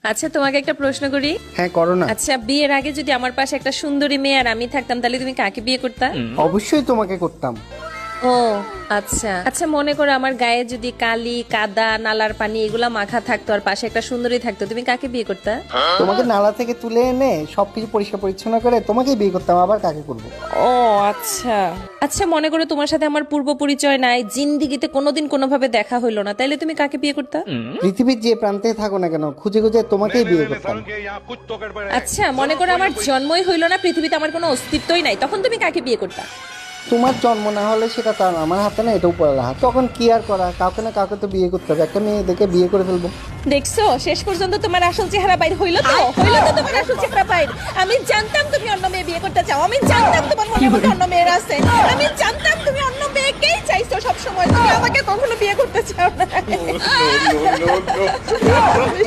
আচ্ছা তোমাকে একটা প্রশ্ন করি। হ্যাঁ করো না। আচ্ছা বিয়ের আগে যদি আমার পাশে একটা সুন্দরী মেয়ে আর আমি থাকতাম তাহলে তুমি কাকে বিয়ে করতা? অবশ্যই তোমাকে করতাম। ও আচ্ছা আচ্ছা, মনে করো আমার গায়ে যদি কালি কাদা নালার পানি এগুলা মাখা থাকতো আর পাশে একটা সুন্দরী থাকতো, তুমি কাকে বিয়ে করতা? তোমাকে নালা থেকে তুলে এনে সবকিছু পরিষ্কার পরিচ্ছন্ন করে তোমাকেই বিয়ে করতাম, আবার কাকে করবো? ও আচ্ছা আচ্ছা, মনে করো তোমার সাথে আমার পূর্ব পরিচয় নাই, জিন্দিগিতে কোনোদিন কোনোভাবে দেখা হইলো না, তাইলে তুমি কাকে বিয়ে করতা? পৃথিবীর যে প্রান্তে থাকো না কেন খুঁজে খুঁজে তোমাকেই বিয়ে করতাম। আচ্ছা মনে করো আমার জন্মই হইলো না, পৃথিবীতে আমার কোনো অস্তিত্বই নাই, তখন তুমি কাকে বিয়ে করতা? তোমার জন্ম না হলে সেটা তার আমার হাতে না, এটাও পড়ে হাত, তখন কি আর করা, কাউকে না কাউকে তো বিয়ে করতে হবে, একটা মেয়ে দেখে বিয়ে করে ফেলবো। দেখছো শেষ পর্যন্ত তোমার আসল চেহারা বাইর হইলো তো, হইলো তো তোমার আসল চেহারা বাইর। আমি জানতাম তুমি অন্য মেয়ে বিয়ে করতে চাও, আমি জানতাম তোমার মনে মধ্যে অন্য মেয়ের আছে, আমি জানতাম তুমি অন্য মেয়েকেই চাইছো সব সময়, তুমি আমাকে কখনো বিয়ে করতে চাও না।